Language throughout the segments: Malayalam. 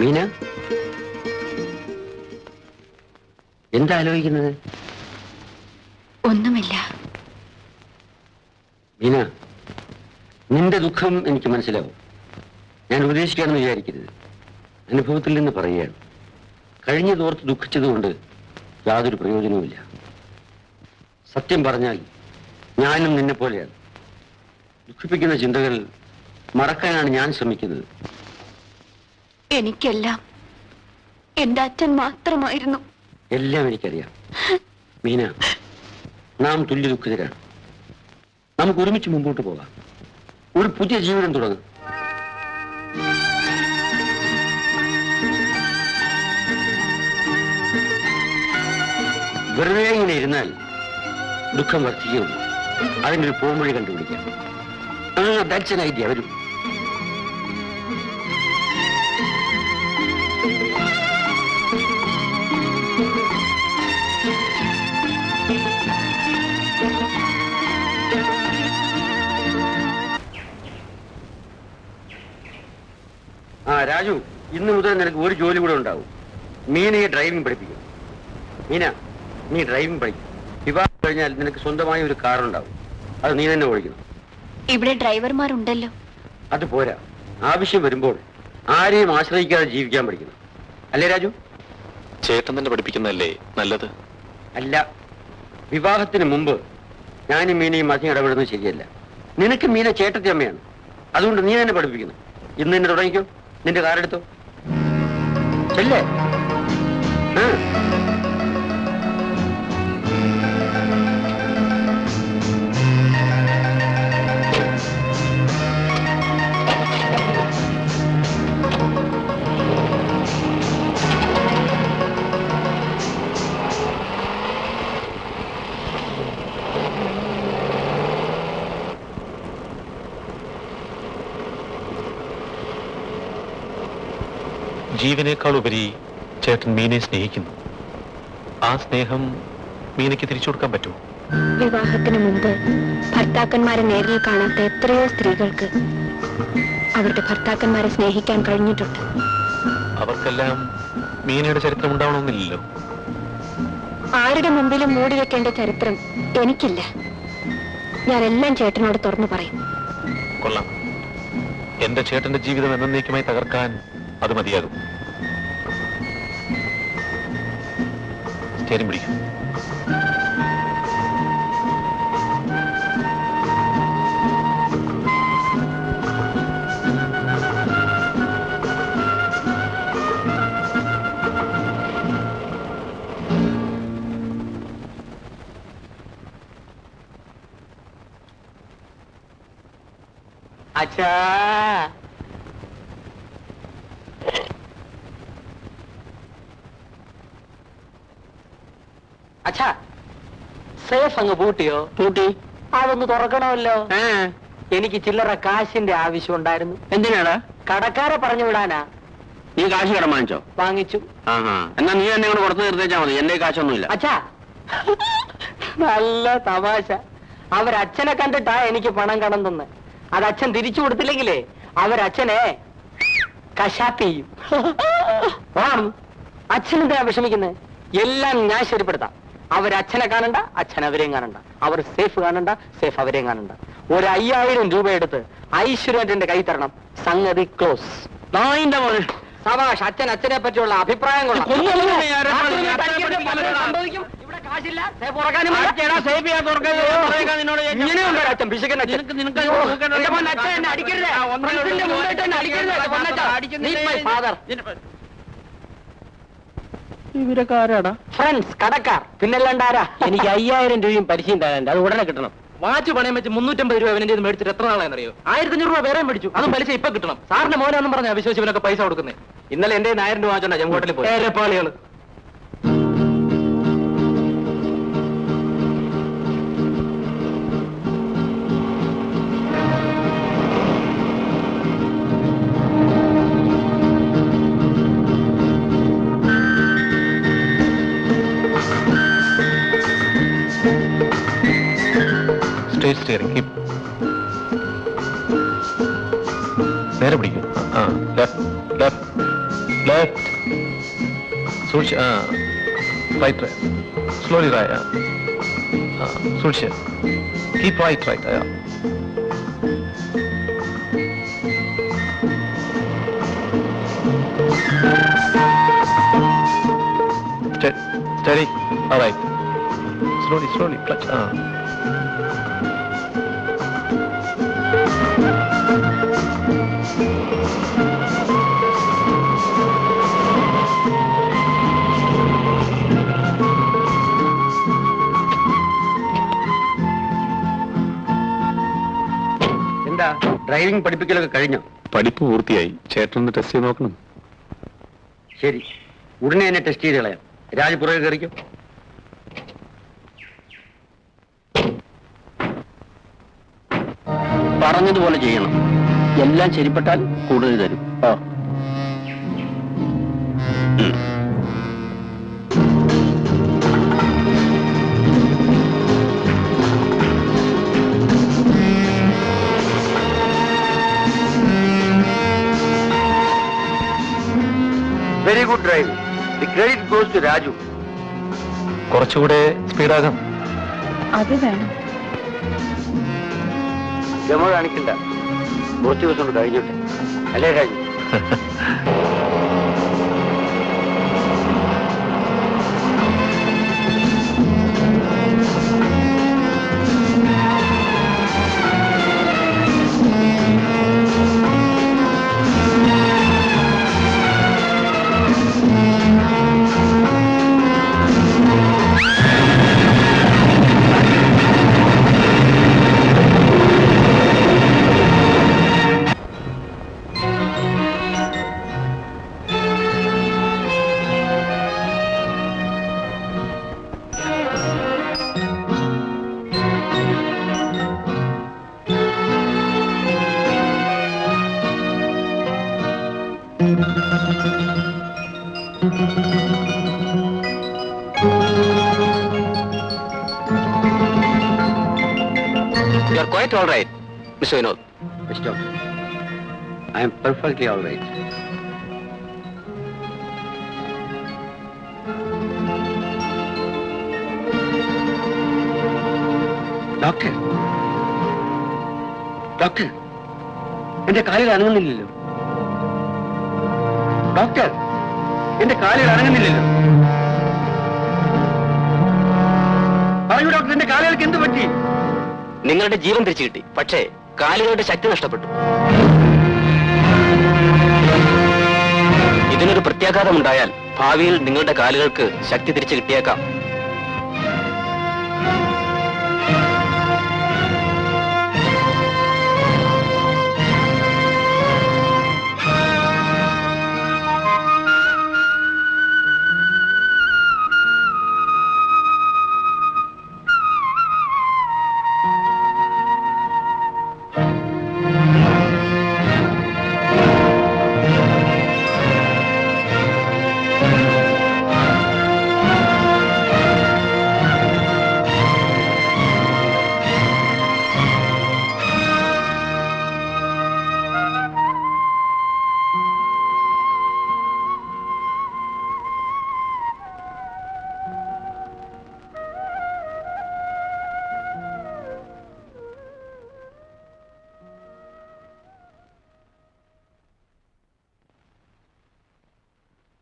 മീന, എന്താ ആലോചിക്കുന്നത്? ഒന്നുമില്ല. മീന, നിന്റെ ദുഃഖം എനിക്ക് മനസ്സിലാവും. ഞാൻ ഉപദേശിക്കാമെന്ന് വിചാരിക്കരുത്. അനുഭവത്തിൽ നിന്ന് പറയുകയാണ്. കഴിഞ്ഞതോർത്ത് ദുഃഖിച്ചതുകൊണ്ട് യാതൊരു പ്രയോജനവുമില്ല. സത്യം പറഞ്ഞാൽ ഞാനും നിന്നെ പോലെയാണ്. ദുഃഖിപ്പിക്കുന്ന ചിന്തകൾ മറക്കാനാണ് ഞാൻ ശ്രമിക്കുന്നത്. എനിക്കെല്ലാം എന്റെ അച്ഛൻ മാത്രമായിരുന്നു. എല്ലാം എനിക്കറിയാം മീന. നാം തുല്യ ദുഃഖിതരാണ്. നമുക്ക് ഒരുമിച്ച് മുമ്പോട്ട് പോകാം. ഒരു പുതിയ ജീവിതം തുടങ്ങും. വെറുതെ ഇങ്ങനെ ഇരുന്നാൽ ദുഃഖം വർദ്ധിക്കുകയുള്ളൂ. അതിൻ്റെ ഒരു പോംവഴി കണ്ടുപിടിക്കാം. That's an idea. വരും. രാജു, ഇന്ന് മുതൽ നിനക്ക് ഒരു ജോലി കൂടെ ഉണ്ടാവും. മീനയെ ഡ്രൈവിംഗ് പഠിപ്പിക്കും. മീന, നീ ഡ്രൈവിംഗ് പഠിക്കും. വിവാഹം കഴിഞ്ഞാൽ നിനക്ക് സ്വന്തമായി ഒരു കാറുണ്ടാവും. അത് നീ തന്നെ ഓടിക്കണം. ഇവിടെ ഡ്രൈവർമാരുണ്ടല്ലോ. അത് പോരാ. ആവശ്യം വരുമ്പോൾ ആരെയും ആശ്രയിക്കാതെ ജീവിക്കാൻ പഠിക്കണം. അല്ലേ രാജു? ചേട്ടൻ തന്നെ പഠിപ്പിക്കുന്നതല്ലേ നല്ലത്? അല്ല, വിവാഹത്തിന് മുമ്പ് ഞാനും മീനയും അധികം ഇടപെടുന്നത് ശരിയല്ല. നിനക്ക് മീന ചേട്ടത്തി അമ്മയാണ്. അതുകൊണ്ട് നീ തന്നെ പഠിപ്പിക്കുന്നു. ഇന്ന് തന്നെ തുടങ്ങിക്കോ. നിന്റെ കാറെടുത്തോ. ചെല്ലേ. ജീവനേക്കാൾ ഉപരി ചേട്ടൻ മീനയെ സ്നേഹിക്കുന്നു. ആ സ്നേഹം മീനയ്ക്ക് തിരിച്ചു കൊടുക്കാൻ പറ്റുമോ? വിവാഹത്തിന് മുമ്പ് ഭർത്താക്കന്മാരെ നേരിൽ കാണാത്ത എത്രയോ സ്ത്രീകൾക്ക് അവരുടെ ഭർത്താക്കന്മാരെ സ്നേഹിക്കാൻ കഴിഞ്ഞിട്ടുണ്ട്. അവർക്കെല്ലാം മീനയുടെ ചരിത്രം ഉണ്ടാവണമെന്നില്ലല്ലോ. ആരുടെ മുമ്പിലും മൂടി വെക്കേണ്ട ചരിത്രം എനിക്കില്ല. ഞാൻ എല്ലാം ചേട്ടനോട് തുറന്നു പറയും. കൊള്ളാം. എന്റെ ചേട്ടന്റെ ജീവിതം എന്നേക്കുമായി തകർക്കാൻ അത് മതിയാകും. സ്റ്റീയറിംഗ് പിടിക്കും. അച്ഛാ, അച്ഛാ, സേഫ് അങ്ങ് പൂട്ടിയോ? പൂട്ടി. അതൊന്ന് തുറക്കണമല്ലോ. എനിക്ക് ചില്ലറ കാശിന്റെ ആവശ്യം ഉണ്ടായിരുന്നു. എന്തിനാണ്? കടക്കാരെ പറഞ്ഞു വിടാനാ. നീ കാശ് കടം വാങ്ങിച്ചോ? വാങ്ങിച്ചു. എന്നാ നീ എന്നെ കൂടെ കൊടുത്തു തീർത്തേച്ചാ മതി. എന്റെ കാശൊന്നുമില്ല. അച്ഛാ, നല്ല തമാശ. അവരച്ഛനെ കണ്ടിട്ടാ എനിക്ക് പണം കടം തന്നെ. അത് അച്ഛൻ തിരിച്ചു കൊടുത്തില്ലെങ്കിലേ അവരച്ഛനെ കശാപ്പ് ചെയ്യും. അച്ഛനെന്താ വിഷമിക്കുന്നത്? എല്ലാം ഞാൻ ശരിപ്പെടുത്താം. അവരച്ഛനെ കാണണ്ട, അച്ഛൻ അവരെയും കാണണ്ട. അവർ സേഫ് കാണണ്ട, സേഫ് അവരെയും കാണണ്ട. ഒരു 5000 രൂപ എടുത്ത് ഐശ്വര്യന്റെ കൈ തരണം. സംഗതി ക്ലോസ്. നായിന്റെ മോനെ. സവാഷ്. അച്ഛൻ അച്ഛനെ പറ്റിയുള്ള അഭിപ്രായം കൊള്ളാം. ഇങ്ങനെയുണ്ടോ അച്ഛൻ പിശുക്കൻ അച്ഛൻ? ഇവരൊക്കെ ഫ്രണ്ട്സ്, കടക്കാർ. പിന്നല്ലാണ്ടാരാ? എനിക്ക് 5000 രൂപയും പരിശീലനം തരാനുണ്ട്. അത് ഉടനെ കിട്ടണം. വാച്ച് പണയം വെച്ച് 350 രൂപ അവനെ മേടിച്ചിട്ട് എത്ര നാളായെന്നറിയോ? 1500 രൂപ വേറെ മേടിച്ചു. അതും പലിശ ഇപ്പൊ കിട്ടണം. സാറിന്റെ മോനാണെന്ന് പറഞ്ഞ വിശ്വസിച്ച് ഇവനൊക്കെ പൈസ കൊടുക്കുന്നത്. ഇന്നലെ എന്റെ 1000 രൂപ വാങ്ങിച്ചോണ്ടാ ജംഗോട്ടിൽ പോയി. ഏരപ്പാളികള്. Steering keep. നേരെ പിടിക്കും. Left left Left. Switch. Right. Slowly right. Switch. Keep right. Steady. All right. Slowly. Clutch. എന്താ ഡ്രൈവിംഗ് പഠിപ്പിക്കലൊക്കെ കഴിഞ്ഞോ? പഠിപ്പ് പൂർത്തിയായി. ചേട്ടനൊന്ന് ടെസ്റ്റ് ചെയ്ത് നോക്കണം. ശരി, ഉടനെ എന്നെ ടെസ്റ്റ് ചെയ്ത് കളയാം. രാജ് പുറകെ കയറിക്കും. പറഞ്ഞതുപോലെ ചെയ്യണം. എല്ലാം ശരിപ്പെട്ടാൽ കൂടുതൽ തരും. Very good driving. The credit goes to Raju. കുറച്ചുകൂടെ സ്പീഡാകാം. അത് വേണം. ഡെമോ കാണിക്കണ്ട, കുറച്ച് ദിവസം കൊണ്ട് കഴിഞ്ഞോട്ടെ. അല്ലേ Raju? You are quite all right, Mr. Vinod. Yes, doctor. I am perfectly all right. Doctor, doctor, എന്റെ കാലിൽ അനങ്ങുന്നില്ലല്ലോ. ഡോക്ടർ, എന്റെ കാലിൽ അനങ്ങുന്നില്ലല്ലോ. പറയൂ ഡോക്ടർ, എന്റെ കാലുകൾക്ക് എന്ത് പറ്റി? നിങ്ങളുടെ ജീവൻ തിരിച്ചു കിട്ടി, പക്ഷേ കാലുകളുടെ ശക്തി നഷ്ടപ്പെട്ടു. ഇതിനൊരു പ്രത്യാഘാതമുണ്ടായാൽ ഭാവിയിൽ നിങ്ങളുടെ കാലുകൾക്ക് ശക്തി തിരിച്ചു കിട്ടിയേക്കാം.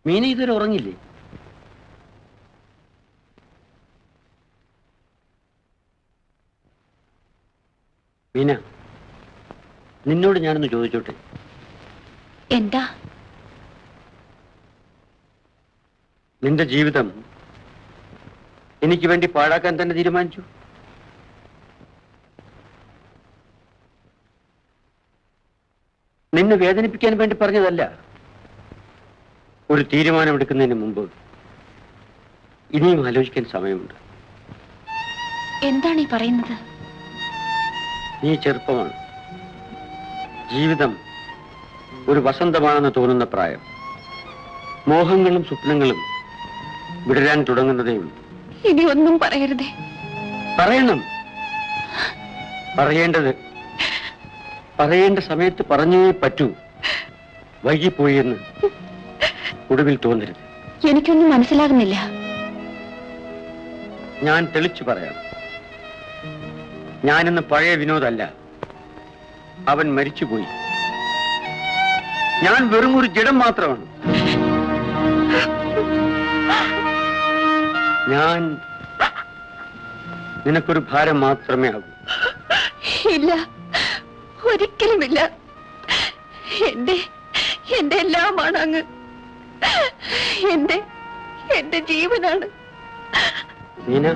മീന ഇതുവരെ ഉറങ്ങില്ലേ? മീന, നിന്നോട് ഞാനൊന്ന് ചോദിച്ചോട്ടെ? എന്താ? നിന്റെ ജീവിതം എനിക്ക് വേണ്ടി പാഴാക്കാൻ തന്നെ തീരുമാനിച്ചു? നിന്നെ വേദനിപ്പിക്കാൻ വേണ്ടി പറഞ്ഞതല്ല. ഒരു തീരുമാനമെടുക്കുന്നതിന് മുമ്പ് ഇനിയും ആലോചിക്കാൻ സമയമുണ്ട്. എന്താണ് ഈ പറയുന്നത്? നീ ചെറുപ്പമാണ്. ജീവിതം ഒരു വസന്തമാണെന്ന് തോന്നുന്ന പ്രായം. മോഹങ്ങളും സ്വപ്നങ്ങളും വിടരാൻ തുടങ്ങുന്നതേ ഉള്ളൂ. ഇനി ഒന്നും പറയരുതേ. പറയണം. പറയേണ്ട സമയത്ത് പറഞ്ഞേ പറ്റൂ. വൈകിപ്പോയി എന്ന് ഒടുവിൽ തോന്നരുത്. എനിക്കൊന്നും മനസ്സിലാകുന്നില്ല. ഞാൻ തെളിച്ചു പറയാം. ഞാനിന്ന് പഴയ വിനോദല്ല. അവൻ മരിച്ചുപോയി. ഞാൻ വെറും ഒരു ജഡം മാത്രമാണ്. ഞാൻ നിനക്കൊരു ഭാരം മാത്രമേ ആകൂ. ഇല്ല, ഒരിക്കലുമില്ല. എന്റെ എല്ലാമാണ് അങ്ങ്. എന്റെ ജീവനാണ്. നീന,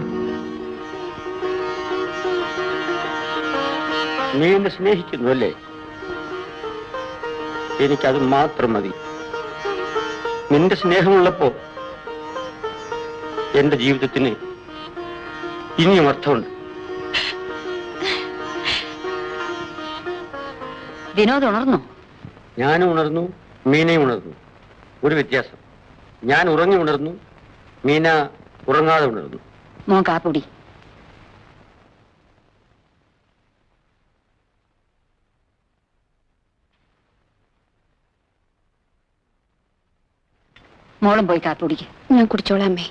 നീ എന്നെ സ്നേഹിക്കുന്നു അല്ലേ? എനിക്കത് മാത്രം മതി. നിന്റെ സ്നേഹമുള്ളപ്പോ എന്റെ ജീവിതത്തിന് ഇനിയും അർത്ഥമുണ്ട്. വിനോദ് ഉണർന്നു. ഞാനും ഉണർന്നു, മീനയും ഉണർന്നു. ഒരു വ്യത്യാസം, ഞാൻ ഉറങ്ങി ഉണർന്നു, മീന ഉറങ്ങാതെ ഉണർന്നു. മോൻ കാപ്പുടി. മോളും പോയി കാപ്പുടിക്ക്. ഞാൻ കുടിച്ചോളാം അമ്മേ.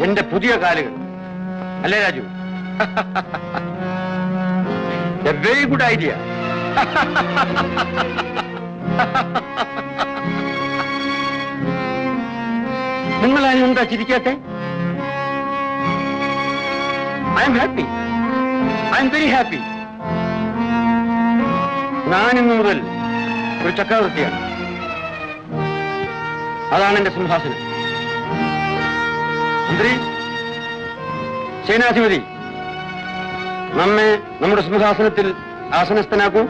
എന്റെ പുതിയ കാലുകൾ അല്ലേ Raju? A very good idea. നിങ്ങൾ അതിനെന്താ ചിരിക്കാത്തെ? I am happy. I am very happy. ഞാനിന്ന് മുതൽ ഒരു ചക്രവർത്തിയാണ്. അതാണ് എന്റെ സിംഹാസനം. മന്ത്രി, സേനാധിപതി, നമ്മെ നമ്മുടെ സിംഹാസനത്തിൽ ആസനസ്ഥനാക്കൂ.